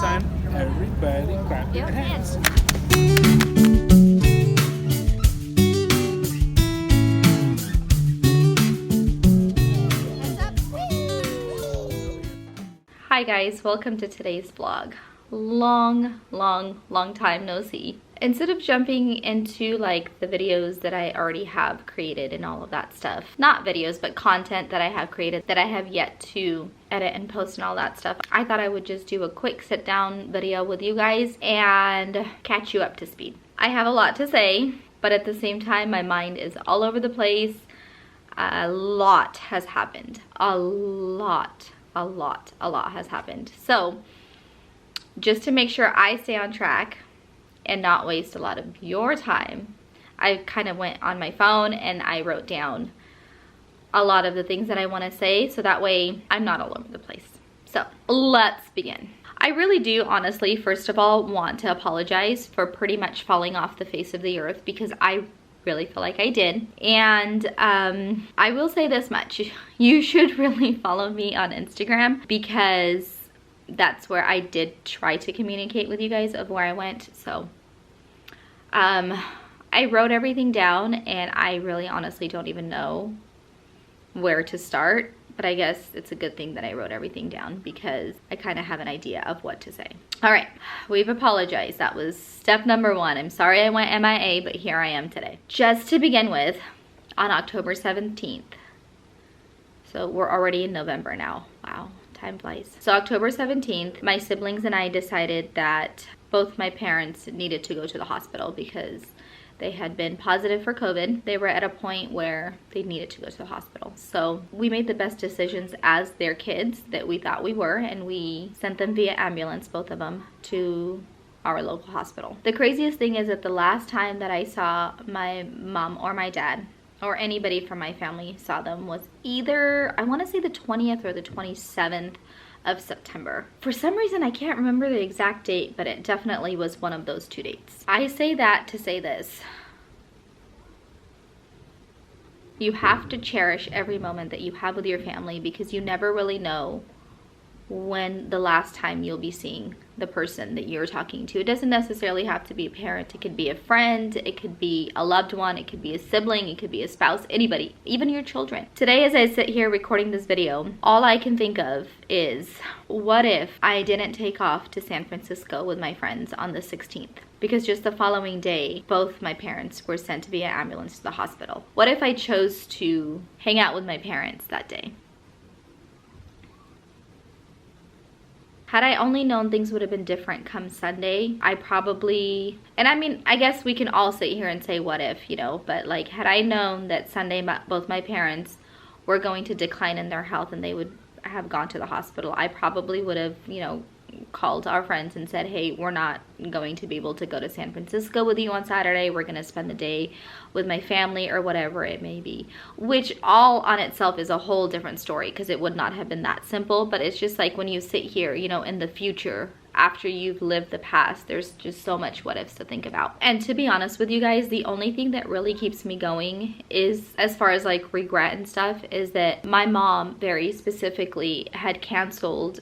time, everybody clap your hands. Hi guys, welcome to today's vlog. Long time no see. Instead of jumping into like the videos that I already have created and all of that stuff, not videos, but content that I have created that I have yet to edit and post and all that stuff, I thought I would just do a quick sit down video with you guys and catch you up to speed. I have a lot to say, but at the same time, my mind is all over the place. A lot has happened. A lot has happened. So just to make sure I stay on track and not waste a lot of your time, I kind of went on my phone and I wrote down a lot of the things that I want to say, so that way I'm not all over the place. So let's begin. I really do honestly, first of all, want to apologize for pretty much falling off the face of the earth, because I really feel like I did. And I will say this much: you should really follow me on Instagram, because that's where I did try to communicate with you guys of where I went. So I wrote everything down and I really honestly don't even know where to start, but I guess it's a good thing that I wrote everything down, because I kind of have an idea of what to say. All right, we've apologized. That was step number one. I'm sorry I went MIA, but here I am today. Just to begin with, on October 17th, so we're already in November now. Wow, time flies. So October 17th, my siblings and I decided that both my parents needed to go to the hospital because they had been positive for COVID. They were at a point where they needed to go to the hospital. So we made the best decisions as their kids that we thought we were, and we sent them via ambulance, both of them, to our local hospital. The craziest thing is that the last time that I saw my mom or my dad, or anybody from my family saw them, was either, I want to say the 20th or the 27th of September. For some reason, I can't remember the exact date, but it definitely was one of those two dates. I say that to say this: you have to cherish every moment that you have with your family, because you never really know when the last time you'll be seeing the person that you're talking to. It doesn't necessarily have to be a parent. It could be a friend, it could be a loved one, it could be a sibling, it could be a spouse, anybody, even your children. Today, as I sit here recording this video, all I can think of is, what if I didn't take off to San Francisco with my friends on the 16th? Because just the following day, both my parents were sent via ambulance to the hospital. What if I chose to hang out with my parents that day? Had I only known things would have been different come Sunday, I probably, and I mean, I guess we can all sit here and say what if, you know, but like, had I known that Sunday both my parents were going to decline in their health and they would have gone to the hospital, I probably would have, you know, called our friends and said, hey, we're not going to be able to go to San Francisco with you on Saturday. We're going to spend the day with my family, or whatever it may be. Which all on itself is a whole different story, because it would not have been that simple. But it's just like when you sit here, you know, in the future, after you've lived the past, there's just so much what ifs to think about. And to be honest with you guys, the only thing that really keeps me going is, as far as like regret and stuff, is that my mom very specifically had canceled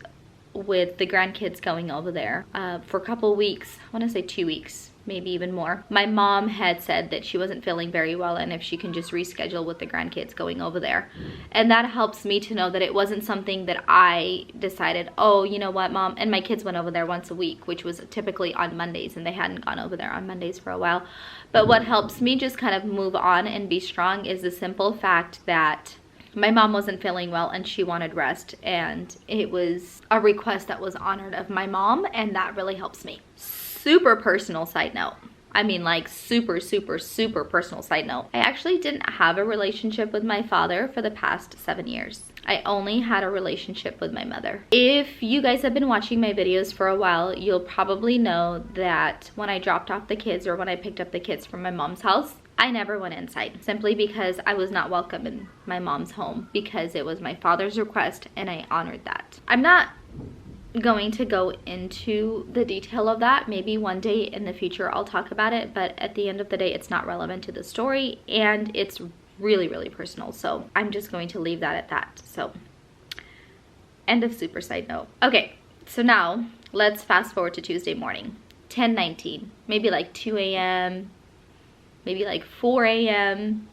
with the grandkids going over there for a couple weeks. I want to say 2 weeks, maybe even more. My mom had said that she wasn't feeling very well, and if she can just reschedule with the grandkids going over there. And that helps me to know that it wasn't something that I decided, oh, you know what, Mom, and my kids went over there once a week, which was typically on Mondays, and they hadn't gone over there on Mondays for a while. But what helps me just kind of move on and be strong is the simple fact that my mom wasn't feeling well and she wanted rest, and it was a request that was honored of my mom, and that really helps me. Super personal side note. I mean, like super personal side note. I actually didn't have a relationship with my father for the past 7 years. I only had a relationship with my mother. If you guys have been watching my videos for a while, you'll probably know that when I dropped off the kids, or when I picked up the kids from my mom's house, I never went inside, simply because I was not welcome in my mom's home, because it was my father's request and I honored that. I'm not going to go into the detail of that. Maybe one day in the future I'll talk about it, but at the end of the day, it's not relevant to the story, and it's really personal, so I'm just going to leave that at that. So end of super side note. Okay, so now Let's fast forward to Tuesday morning. 10:19, maybe like 2 a.m., maybe like 4 a.m.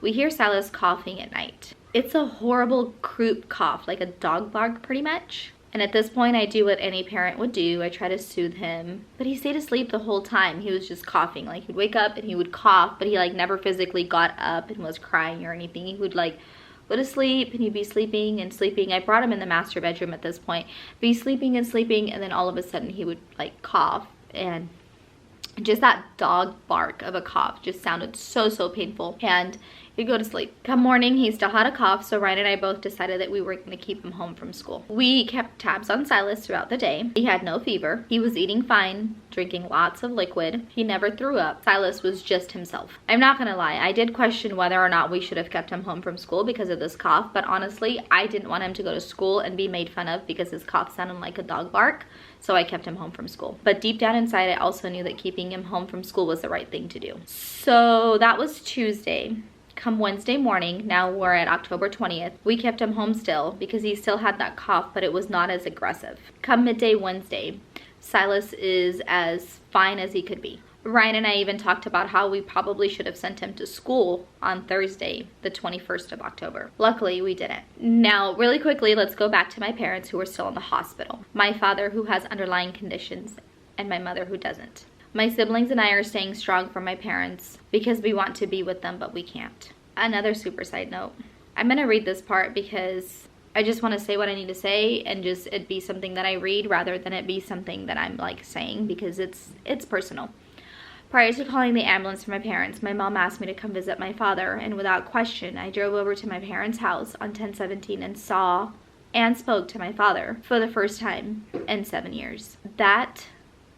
We hear Silas coughing at night. It's a horrible croup cough, like a dog bark pretty much. And at this point, I do what any parent would do. I try to soothe him, but he stayed asleep the whole time. He was just coughing. Like, he'd wake up and he would cough, but he like never physically got up and was crying or anything. He would like go to sleep and he'd be sleeping and sleeping. I brought him in the master bedroom at this point, be sleeping and sleeping, and then all of a sudden he would like cough, and just that dog bark of a cough just sounded so painful, and he'd go to sleep. Come morning, he still had a cough, so Ryan and I both decided that we were going to keep him home from school. We kept tabs on Silas throughout the day. He had no fever. He was eating fine, drinking lots of liquid. He never threw up. Silas was just himself. I'm not gonna lie, I did question whether or not we should have kept him home from school because of this cough, but honestly, I didn't want him to go to school and be made fun of because his cough sounded like a dog bark, so I kept him home from school. But deep down inside, I also knew that keeping him home from school was the right thing to do. So that was Tuesday. Come Wednesday morning, now we're at October 20th, we kept him home still because he still had that cough, but it was not as aggressive. Come midday Wednesday, Silas is as fine as he could be. Ryan and I even talked about how we probably should have sent him to school on Thursday, the 21st of October. Luckily, we didn't. Now, really quickly, let's go back to my parents who are still in the hospital. My father who has underlying conditions and my mother who doesn't. My siblings and I are staying strong for my parents because we want to be with them, but we can't. Another super side note. I'm going to read this part because I just want to say what I need to say and just it be something that I read rather than it be something that I'm like saying because it's personal. Prior to calling the ambulance for my parents, my mom asked me to come visit my father, and without question, I drove over to my parents' house on 10/17 and saw and spoke to my father for the first time in 7 years. That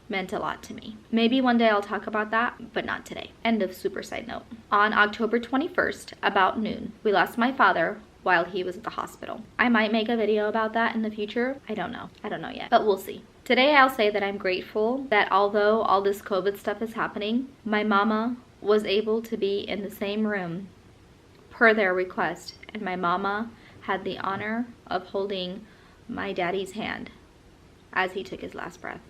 meant a lot to me. Maybe one day I'll talk about that, but not today. End of super side note. On October 21st, about noon, we lost my father while he was at the hospital. I might make a video about that in the future. I don't know yet, but we'll see. Today I'll say that I'm grateful that although all this COVID stuff is happening, my mama was able to be in the same room per their request, and my mama had the honor of holding my daddy's hand as he took his last breath.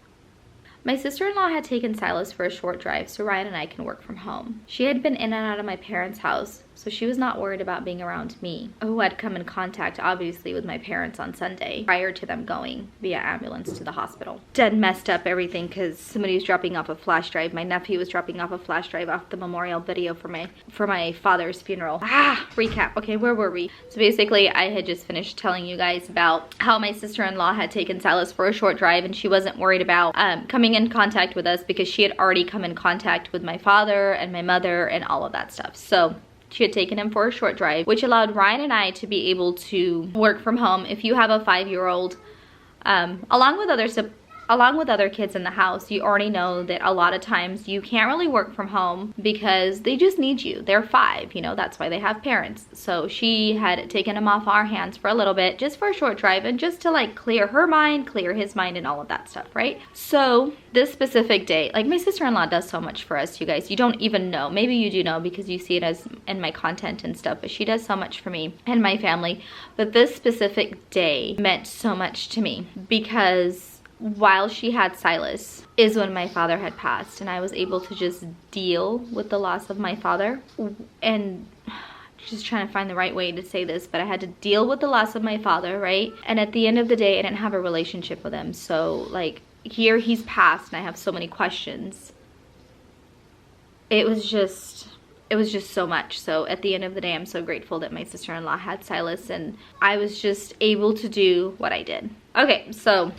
My sister-in-law had taken Silas for a short drive so Ryan and I can work from home. She had been in and out of my parents' house, so she was not worried about being around me, who had come in contact obviously with my parents on Sunday prior to them going via ambulance to the hospital. Done messed up everything because somebody was dropping off a flash drive. My nephew was dropping off a flash drive off the memorial video for my father's funeral. Recap. Okay, where were we? So basically, I had just finished telling you guys about how my sister-in-law had taken Silas for a short drive and she wasn't worried about coming in contact with us because she had already come in contact with my father and my mother and all of that stuff. So she had taken him for a short drive, which allowed Ryan and I to be able to work from home. If you have a 5-year-old, along with other kids in the house, you already know that a lot of times you can't really work from home because they just need you. They're 5, you know, that's why they have parents. So she had taken him off our hands for a little bit, just for a short drive and just to like clear her mind, clear his mind and all of that stuff, right? So this specific day, like my sister-in-law does so much for us, you guys. You don't even know. Maybe you do know because you see it as in my content and stuff, but she does so much for me and my family. But this specific day meant so much to me because while she had Silas is when my father had passed, and I was able to just deal with the loss of my father. And just trying to find the right way to say this, but I had to deal with the loss of my father, right? And at the end of the day, I didn't have a relationship with him. So like here he's passed and I have so many questions. It was just so much. So at the end of the day, I'm so grateful that my sister-in-law had Silas and I was just able to do what I did. Okay, so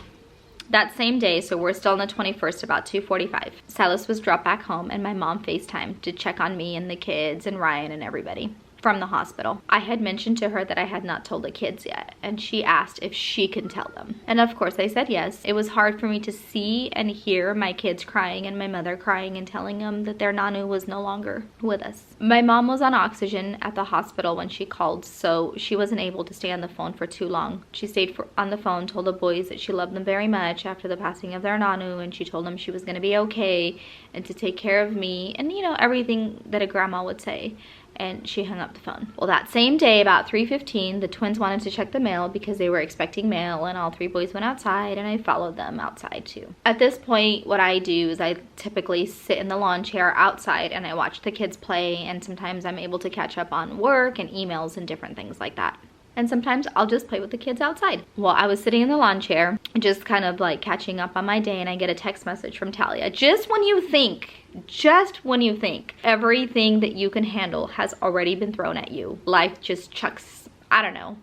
that same day, so we're still on the 21st, about 2:45, Silas was dropped back home and my mom FaceTimed to check on me and the kids and Ryan and everybody from the hospital. I had mentioned to her that I had not told the kids yet, and she asked if she can tell them. And of course I said yes. It was hard for me to see and hear my kids crying and my mother crying and telling them that their Nanu was no longer with us. My mom was on oxygen at the hospital when she called, so she wasn't able to stay on the phone for too long. She stayed on the phone, told the boys that she loved them very much after the passing of their Nanu, and she told them she was going to be okay and to take care of me and, you know, everything that a grandma would say. and she hung up the phone. Well, that same day, about 3:15, the twins wanted to check the mail because they were expecting mail, and all 3 boys went outside, and I followed them outside too. At this point, what I do is I typically sit in the lawn chair outside and I watch the kids play, and sometimes I'm able to catch up on work and emails and different things like that. And sometimes I'll just play with the kids outside. Well, I was sitting in the lawn chair, just kind of like catching up on my day, and I get a text message from Talia. Just when you think everything that you can handle has already been thrown at you, life just chucks, I don't know,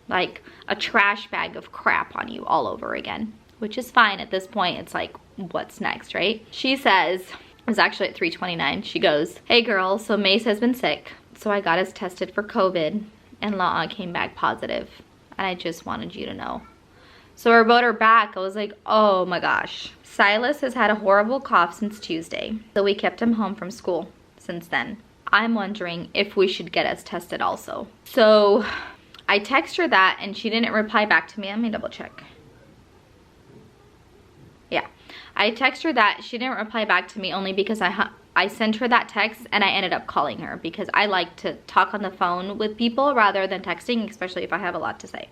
like a trash bag of crap on you all over again, which is fine at this point. It's like, what's next, right? She says, it was actually at 3:29, she goes, "Hey girl, so Mace has been sick, so I got us tested for COVID, and La'a came back positive, and I just wanted you to know." So I wrote her back. I was like, oh my gosh. Silas has had a horrible cough since Tuesday, so we kept him home from school since then. I'm wondering if we should get us tested also. So I text her that, and she didn't reply back to me. Let me double check. Yeah, I text her that. She didn't reply back to me only because I sent her that text, and I ended up calling her because I like to talk on the phone with people rather than texting, especially if I have a lot to say.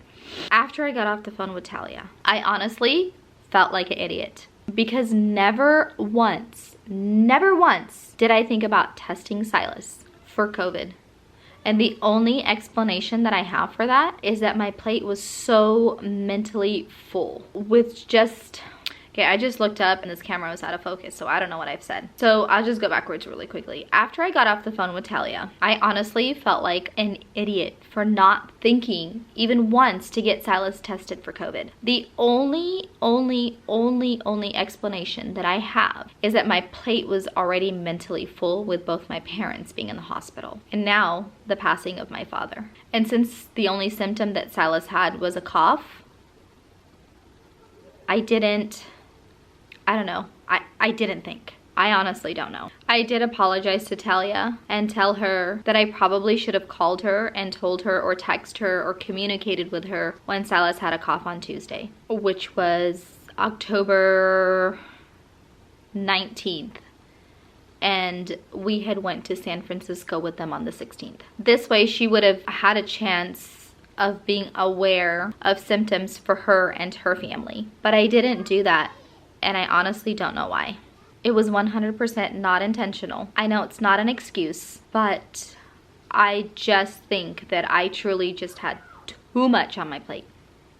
After I got off the phone with Talia, I honestly felt like an idiot because never once did I think about testing Silas for COVID. And the only explanation that I have for that is that my plate was so mentally full with just... Okay, I just looked up and this camera was out of focus, so I don't know what I've said. So I'll just go backwards really quickly. After I got off the phone with Talia, I honestly felt like an idiot for not thinking even once to get Silas tested for COVID. The only explanation that I have is that my plate was already mentally full with both my parents being in the hospital and now the passing of my father. And since the only symptom that Silas had was a cough, I didn't think. I honestly don't know. I did apologize to Talia and tell her that I probably should have called her and told her or texted her or communicated with her when Silas had a cough on Tuesday, which was October 19th. And we had went to San Francisco with them on the 16th. This way she would have had a chance of being aware of symptoms for her and her family. But I didn't do that. And I honestly don't know why. It was 100% not intentional. I know it's not an excuse, but I just think that I truly just had too much on my plate.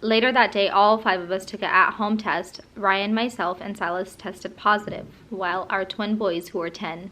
Later that day, all 5 of us took an at-home test. Ryan, myself, and Silas tested positive, while our twin boys, who were 10,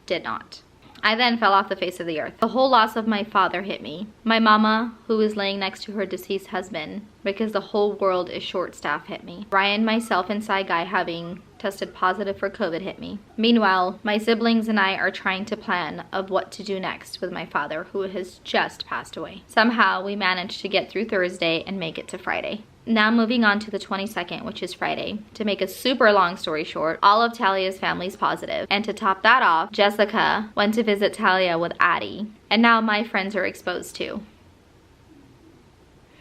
did not. I then fell off the face of the earth. The whole loss of my father hit me. My mama, who was laying next to her deceased husband, because the whole world is short-staffed, hit me. Ryan, myself, and Sci Guy having tested positive for COVID hit me. Meanwhile, my siblings and I are trying to plan of what to do next with my father, who has just passed away. Somehow, we managed to get through Thursday and make it to Friday. Now moving on to the 22nd, which is Friday. To make a super long story short, all of Talia's family's positive. And to top that off, Jessica went to visit Talia with Addie. And now my friends are exposed too.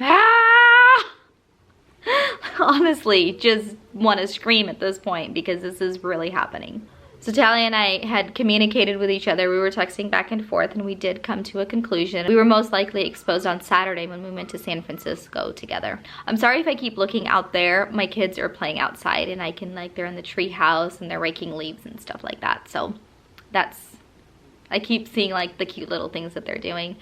Ah! Honestly, just want to scream at this point because this is really happening. So Talia and I had communicated with each other. We were texting back and forth, and we did come to a conclusion. We were most likely exposed on Saturday when we went to San Francisco together. I'm sorry if I keep looking out there. My kids are playing outside, and I can, like, they're in the tree house and they're raking leaves and stuff like that. So I keep seeing, like, the cute little things that they're doing.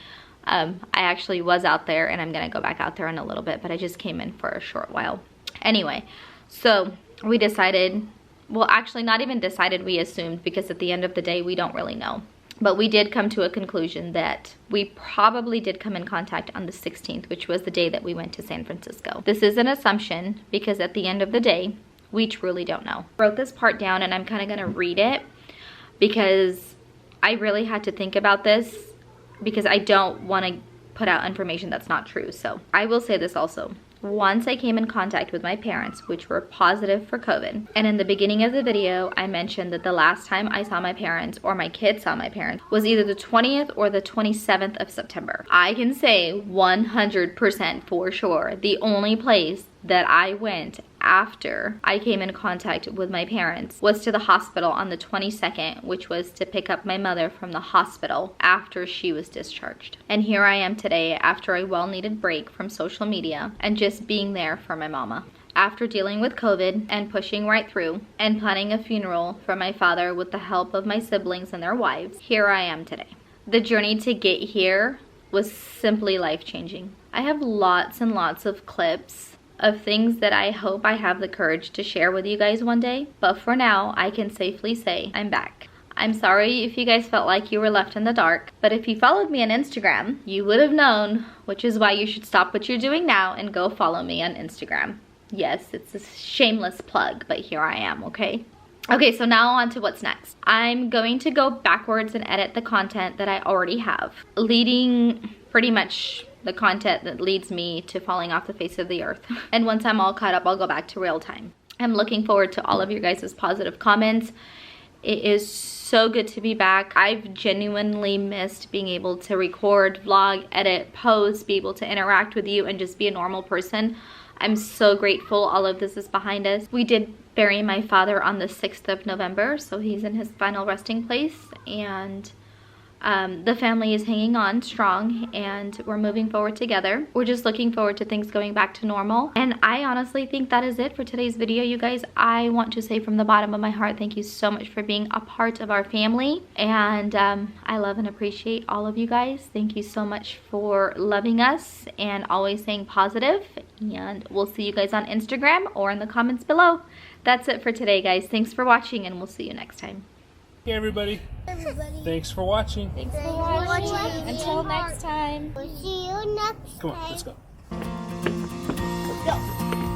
I actually was out there, and I'm gonna go back out there in a little bit, but I just came in for a short while. Anyway, so we decided, well, actually not even decided, we assumed, because at the end of the day, we don't really know. But we did come to a conclusion that we probably did come in contact on the 16th, which was the day that we went to San Francisco. This is an assumption because at the end of the day, we truly don't know. I wrote this part down and I'm kind of gonna read it because I really had to think about this because I don't want to put out information that's not true. So I will say this also. Once I came in contact with my parents, which were positive for COVID, and in the beginning of the video, I mentioned that the last time I saw my parents, or my kids saw my parents, was either the 20th or the 27th of September. I can say 100% for sure the only place that I went after I came in contact with my parents was to the hospital on the 22nd, which was to pick up my mother from the hospital after she was discharged. And here I am today after a well-needed break from social media and just being there for my mama. After dealing with COVID and pushing right through and planning a funeral for my father with the help of my siblings and their wives, here I am today. The journey to get here was simply life-changing. I have lots and lots of clips of things that I hope I have the courage to share with you guys one day, but for now, I can safely say I'm back. I'm sorry if you guys felt like you were left in the dark, but if you followed me on Instagram, you would have known, which is why you should stop what you're doing now and go follow me on Instagram. Yes, it's a shameless plug, but here I am, okay? Okay, so now on to what's next. I'm going to go backwards and edit the content that I already have, leading pretty much the content that leads me to falling off the face of the earth. And once I'm all caught up, I'll go back to real time. I'm looking forward to all of your guys' positive comments. It is so good to be back. I've genuinely missed being able to record, vlog, edit, post, be able to interact with you and just be a normal person. I'm so grateful all of this is behind us. We did bury my father on the 6th of November, so he's in his final resting place, and the family is hanging on strong and we're moving forward together. We're just looking forward to things going back to normal. And I honestly think that is it for today's video, you guys. I want to say from the bottom of my heart, thank you so much for being a part of our family. And I love and appreciate all of you guys. Thank you so much for loving us and always saying positive. And we'll see you guys on Instagram or in the comments below. That's it for today, guys. Thanks for watching and we'll see you next time. Hey everybody. Thanks for watching. Thanks for watching. Until next time. We'll see you next time. Come on, let's go. Go.